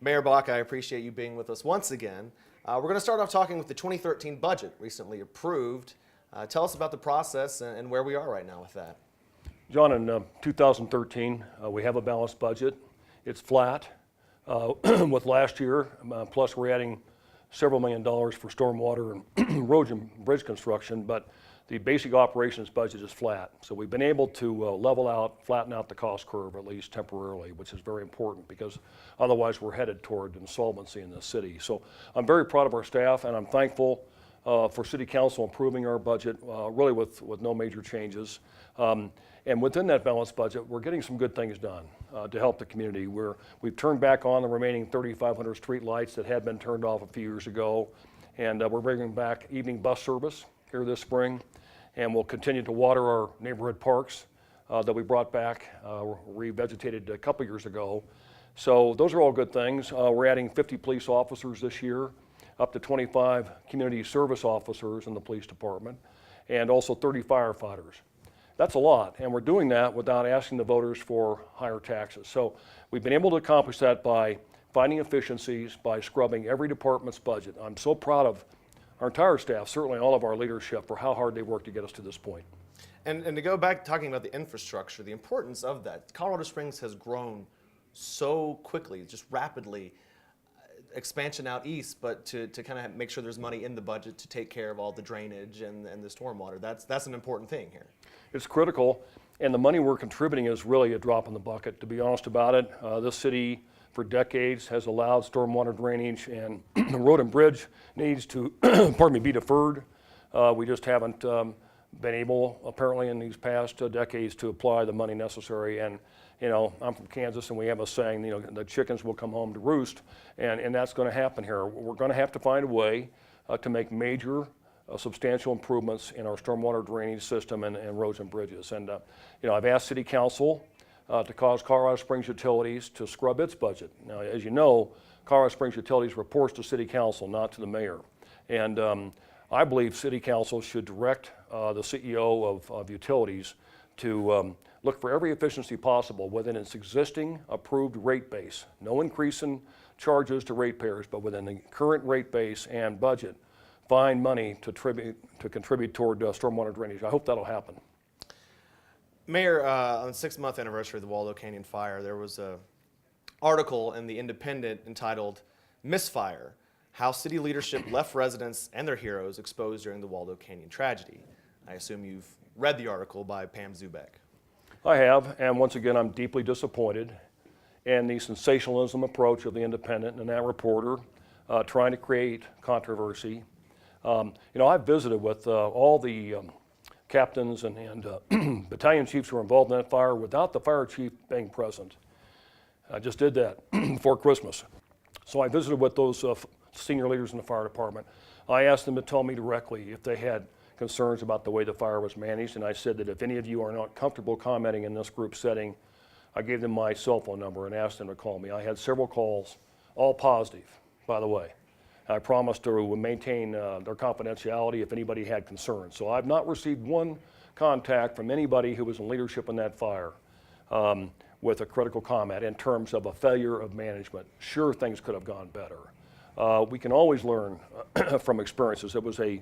Mayor Bach, I appreciate you being with us once again. We're going to start off talking with the 2013 budget recently approved. Tell us about the process and where we are right now with that. John, in 2013, we have a balanced budget. It's flat with last year, plus we're adding several $1 million for stormwater and road and bridge construction, but the basic operations budget is flat. So we've been able to level out, flatten out the cost curve at least temporarily, which is very important because otherwise we're headed toward insolvency in the city. So I'm very proud of our staff, and I'm thankful for City Council approving our budget really with no major changes. And within that balanced budget, we're getting some good things done to help the community. We've turned back on the remaining 3,500 street lights that had been turned off a few years ago, and we're bringing back evening bus service here this spring, and we'll continue to water our neighborhood parks that we brought back, revegetated a couple years ago. So those are all good things. We're adding 50 police officers this year, up to 25 community service officers in the police department, and also 30 firefighters. That's a lot, and we're doing that without asking the voters for higher taxes. So we've been able to accomplish that by finding efficiencies, by scrubbing every department's budget. I'm so proud of our entire staff, certainly all of our leadership, for how hard they worked to get us to this point. And to go back talking about the infrastructure, the importance of that, Colorado Springs has grown so quickly, just rapidly. Expansion out east, but to kind of make sure there's money in the budget to take care of all the drainage and the stormwater. That's an important thing here. It's critical, and the money we're contributing is really a drop in the bucket, to be honest about it. This city for decades has allowed stormwater drainage and road and bridge needs to be deferred. We just haven't been able, apparently in these past decades, to apply the money necessary. And you know, I'm from Kansas, and we have a saying, you know, the chickens will come home to roost, and that's going to happen here. We're going to have to find a way to make major, substantial improvements in our stormwater drainage system and roads and bridges. And you know, I've asked City Council to cause Colorado Springs Utilities to scrub its budget. Now, as you know, Colorado Springs Utilities reports to City Council, not to the mayor. And I believe City Council should direct the CEO of utilities to look for every efficiency possible within its existing approved rate base. No increase in charges to ratepayers, but within the current rate base and budget, find money to contribute toward stormwater drainage. I hope that'll happen. Mayor, on the 6th-month anniversary of the Waldo Canyon fire, there was an article in The Independent entitled "Misfire: How City Leadership Left Residents and Their Heroes Exposed During the Waldo Canyon Tragedy." I assume you've read the article by Pam Zubek. I have, and once again, I'm deeply disappointed in the sensationalism approach of The Independent and that reporter trying to create controversy. You know, I've visited with all the captains and battalion chiefs who were involved in that fire without the fire chief being present. I just did that before Christmas. So I visited with those senior leaders in the fire department. I asked them to tell me directly if they had concerns about the way the fire was managed, and I said that if any of you are not comfortable commenting in this group setting, I gave them my cell phone number and asked them to call me. I had several calls, all positive, by the way. I promised to maintain their confidentiality if anybody had concerns. So I've not received one contact from anybody who was in leadership in that fire with a critical comment in terms of a failure of management. Sure, things could have gone better. We can always learn from experiences. It was a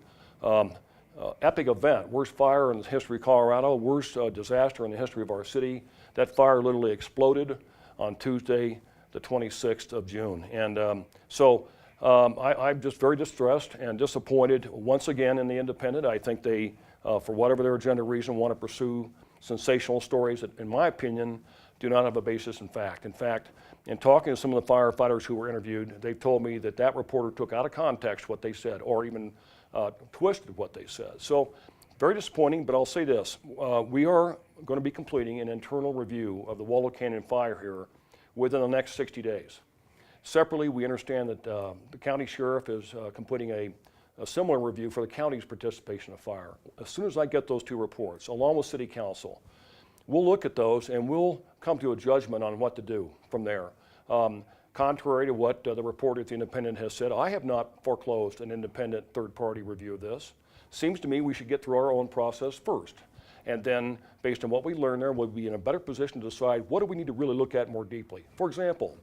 epic event, worst fire in the history of Colorado, worst disaster in the history of our city. That fire literally exploded on Tuesday, the 26th of June. And I'm just very distressed and disappointed once again in The Independent. I think they, for whatever their agenda reason, want to pursue sensational stories that, in my opinion, do not have a basis in fact. In fact, in talking to some of the firefighters who were interviewed, they've told me that that reporter took out of context what they said, or even twisted what they said. So very disappointing, but I'll say this. We are going to be completing an internal review of the Waldo Canyon fire here within the next 60 days. Separately, we understand that the county sheriff is completing a similar review for the county's participation in fire. As soon as I get those two reports, along with City Council, we'll look at those and we'll come to a judgment on what to do from there. Contrary to what the reporter at The Independent has said, I have not foreclosed an independent third-party review of this. Seems to me we should get through our own process first. And then, based on what we learn there, we'll be in a better position to decide what do we need to really look at more deeply. For example,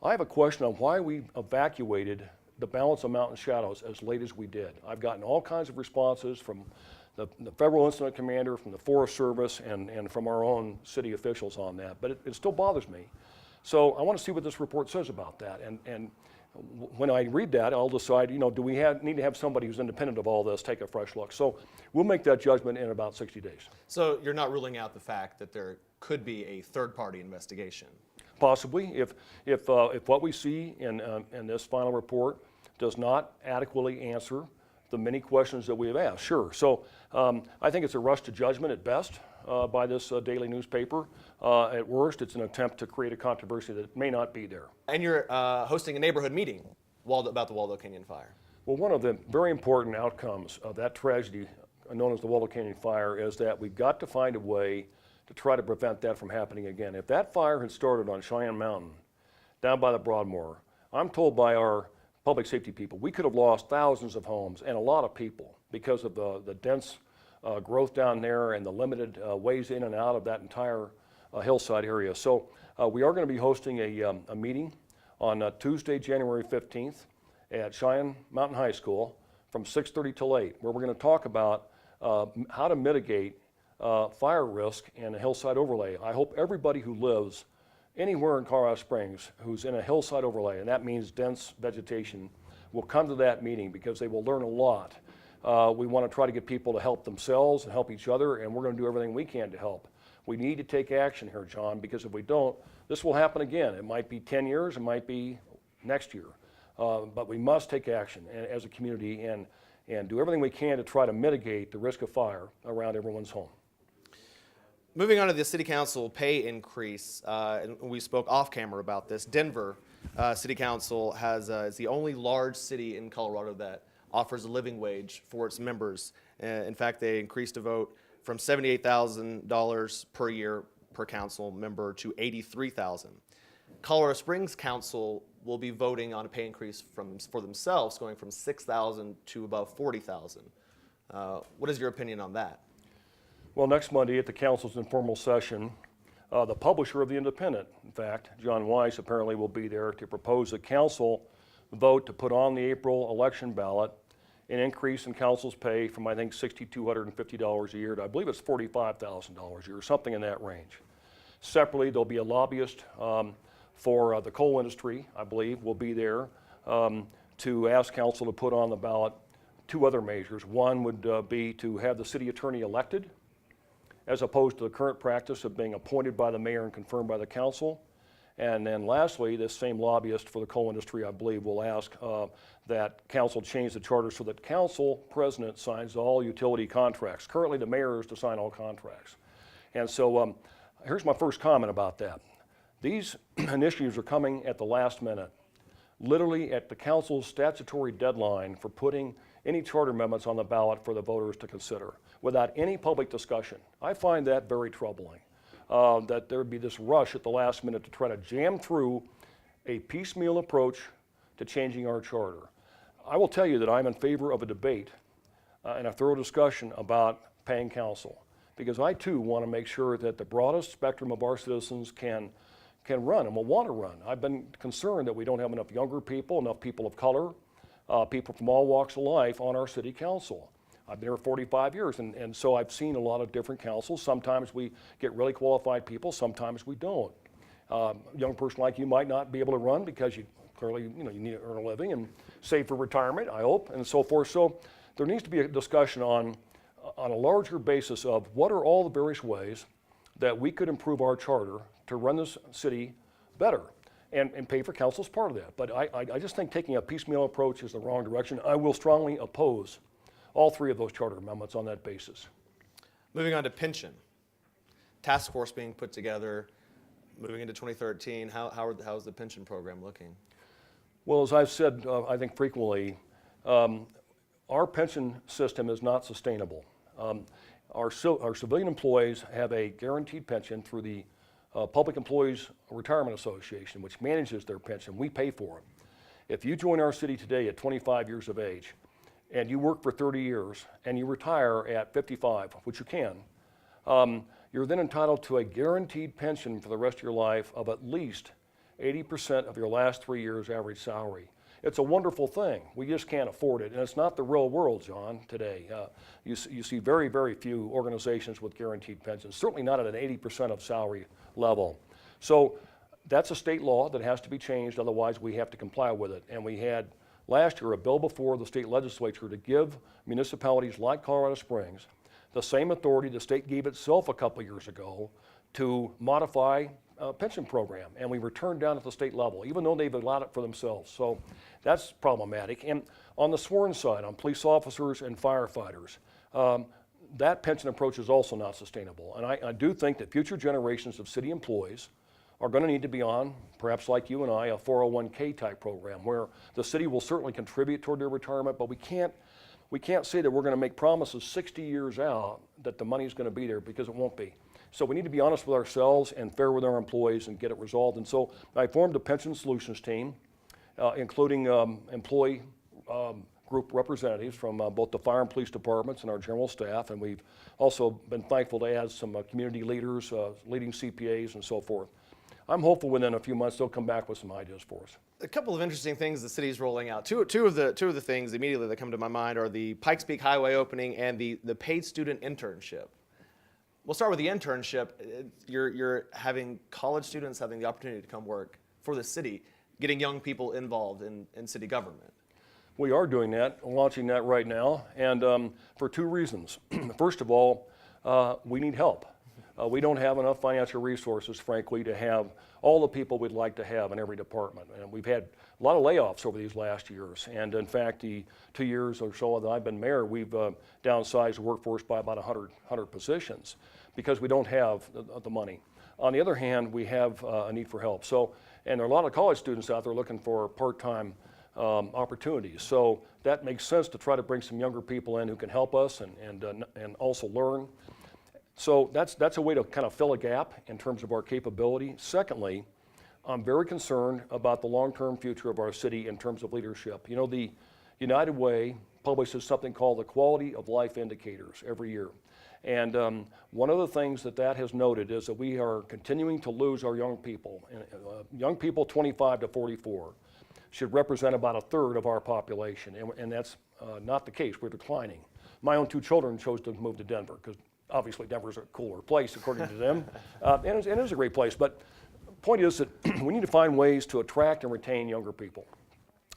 I have a question on why we evacuated the balance of Mountain Shadows as late as we did. I've gotten all kinds of responses from the Federal Incident Commander, from the Forest Service, and from our own city officials on that, but it still bothers me. So I want to see what this report says about that. And when I read that, I'll decide, do we need to have somebody who's independent of all this take a fresh look? So we'll make that judgment in about 60 days. So you're not ruling out the fact that there could be a third-party investigation? Possibly, if what we see in this final report does not adequately answer the many questions that we have asked, sure. So I think it's a rush to judgment at best by this daily newspaper. At worst, it's an attempt to create a controversy that may not be there. And you're hosting a neighborhood meeting about the Waldo Canyon fire. Well, one of the very important outcomes of that tragedy known as the Waldo Canyon fire is that we've got to find a way to try to prevent that from happening again. If that fire had started on Cheyenne Mountain, down by the Broadmoor, I'm told by our public safety people, we could have lost thousands of homes and a lot of people because of the dense growth down there and the limited ways in and out of that entire hillside area. So we are going to be hosting a meeting on Tuesday, January 15th at Cheyenne Mountain High School from 6:30 till 8, where we're going to talk about how to mitigate fire risk in a hillside overlay. I hope everybody who lives anywhere in Colorado Springs who's in a hillside overlay, and that means dense vegetation, will come to that meeting because they will learn a lot. We want to try to get people to help themselves and help each other, and we're going to do everything we can to help. We need to take action here, John, because if we don't, this will happen again. It might be 10 years, it might be next year. But we must take action as a community and do everything we can to try to mitigate the risk of fire around everyone's home. Moving on to the city council pay increase, and we spoke off camera about this. Denver City Council is the only large city in Colorado that offers a living wage for its members. In fact, they increased a vote from $78,000 per year per council member to $83,000. Colorado Springs Council will be voting on a pay increase for themselves, going from $6,000 to above $40,000. What is your opinion on that? Well, next Monday at the council's informal session, the publisher of The Independent, in fact, John Weiss, apparently will be there to propose the council vote to put on the April election ballot an increase in council's pay from, I think, $6,250 a year to, I believe it's $45,000 a year, something in that range. Separately, there'll be a lobbyist for the coal industry, I believe, will be there to ask council to put on the ballot two other measures. One would be to have the city attorney elected, as opposed to the current practice of being appointed by the mayor and confirmed by the council. And then lastly, this same lobbyist for the coal industry, I believe, will ask that council change the charter so that council president signs all utility contracts. Currently, the mayor is to sign all contracts. And so here's my first comment about that. These initiatives are coming at the last minute, literally at the council's statutory deadline for putting any charter amendments on the ballot for the voters to consider without any public discussion. I find that very troubling, that there would be this rush at the last minute to try to jam through a piecemeal approach to changing our charter. I will tell you that I'm in favor of a debate and a thorough discussion about paying council, because I too want to make sure that the broadest spectrum of our citizens can run and will want to run. I've been concerned that we don't have enough younger people, enough people of color, people from all walks of life on our city council. I've been here 45 years, and so I've seen a lot of different councils. Sometimes we get really qualified people, sometimes we don't. A young person like you might not be able to run because you clearly, you need to earn a living and save for retirement, I hope, and so forth. So there needs to be a discussion on a larger basis of what are all the various ways that we could improve our charter to run this city better. And pay for council is part of that. But I just think taking a piecemeal approach is the wrong direction. I will strongly oppose all three of those charter amendments on that basis. Moving on to pension. Task force being put together, moving into 2013. How's the pension program looking? Well, as I've said, I think frequently, our pension system is not sustainable. Our civilian employees have a guaranteed pension through the Public Employees Retirement Association, which manages their pension. We pay for it. If you join our city today at 25 years of age, and you work for 30 years, and you retire at 55, which you can, you're then entitled to a guaranteed pension for the rest of your life of at least 80% of your last 3 years' average salary. It's a wonderful thing. We just can't afford it. And it's not the real world, John, today. You see very, very few organizations with guaranteed pensions, certainly not at an 80% of salary level. So that's a state law that has to be changed, otherwise we have to comply with it. And we had last year a bill before the state legislature to give municipalities like Colorado Springs the same authority the state gave itself a couple years ago to modify a pension program, and we were turned down at the state level, even though they've allowed it for themselves. So that's problematic. And on the sworn side, on police officers and firefighters, that pension approach is also not sustainable. And I do think that future generations of city employees are going to need to be on, perhaps like you and I, a 401k type program where the city will certainly contribute toward their retirement, but we can't say that we're going to make promises 60 years out that the money is going to be there, because it won't be. So we need to be honest with ourselves and fair with our employees and get it resolved. And so I formed a pension solutions team, including employee group representatives from both the fire and police departments and our general staff. And we've also been thankful to add some community leaders, leading CPAs and so forth. I'm hopeful within a few months they'll come back with some ideas for us. A couple of interesting things the city's rolling out. Two of the things immediately that come to my mind are the Pikes Peak Highway opening and the paid student internship. We'll start with the internship. You're having college students having the opportunity to come work for the city, getting young people involved in city government. We are doing that, launching that right now, and for two reasons. First of all, we need help. We don't have enough financial resources, frankly, to have all the people we'd like to have in every department. And we've had a lot of layoffs over these last years. And in fact, the 2 years or so that I've been mayor, we've downsized the workforce by about 100 positions because we don't have the money. On the other hand, we have a need for help. So, and there are a lot of college students out there looking for part-time opportunities. So that makes sense to try to bring some younger people in who can help us and also learn. So that's a way to kind of fill a gap in terms of our capability. Secondly, I'm very concerned about the long-term future of our city in terms of leadership. You know, the United Way publishes something called the Quality of Life Indicators every year. And one of the things that has noted is that we are continuing to lose our young people. Young people 25 to 44 should represent about a third of our population, and that's not the case. We're declining. My own two children chose to move to Denver because obviously Denver's a cooler place according to them, and it is a great place. But the point is that we need to find ways to attract and retain younger people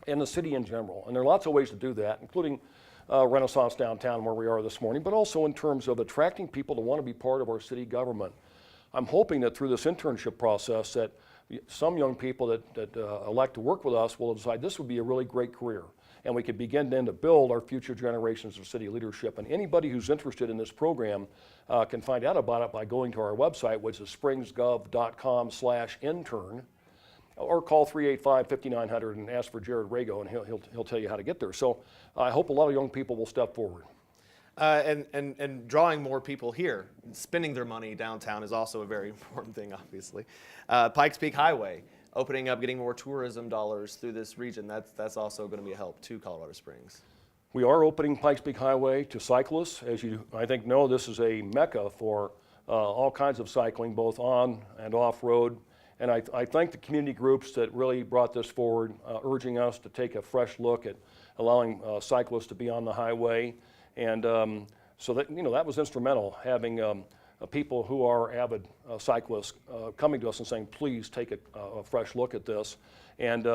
in the city in general. And there are lots of ways to do that, including Renaissance Downtown where we are this morning, but also in terms of attracting people to want to be part of our city government. I'm hoping that through this internship process that some young people that elect to work with us will decide this would be a really great career. And we could begin then to build our future generations of city leadership. And anybody who's interested in this program can find out about it by going to our website, which is springsgov.com/intern, or call 385-5900 and ask for Jared Rago, and he'll tell you how to get there. So I hope a lot of young people will step forward. And drawing more people here, spending their money downtown is also a very important thing, obviously. Pikes Peak Highway, opening up, getting more tourism dollars through this region, that's also going to be a help to Colorado Springs. We are opening Pikes Peak Highway to cyclists. As you, I think, know, this is a mecca for all kinds of cycling, both on and off-road. And I thank the community groups that really brought this forward, urging us to take a fresh look at allowing cyclists to be on the highway. And so that, you know, that was instrumental, having people who are avid cyclists coming to us and saying, please take a fresh look at this. And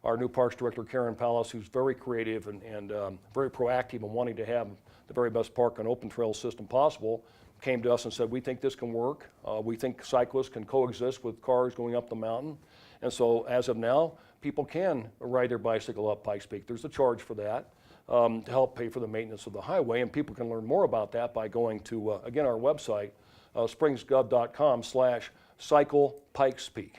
our new Parks Director, Karen Pallas, who's very creative and very proactive in wanting to have the very best park and open trail system possible, came to us and said, we think this can work. We think cyclists can coexist with cars going up the mountain. And so as of now, people can ride their bicycle up Pikes Peak. There's a charge for that to help pay for the maintenance of the highway. And people can learn more about that by going to, again, our website, springsgov.com/cycle Pikes Peak.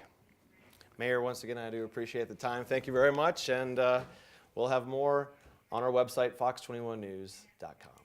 Mayor, once again, I do appreciate the time. Thank you very much. And we'll have more on our website, fox21news.com.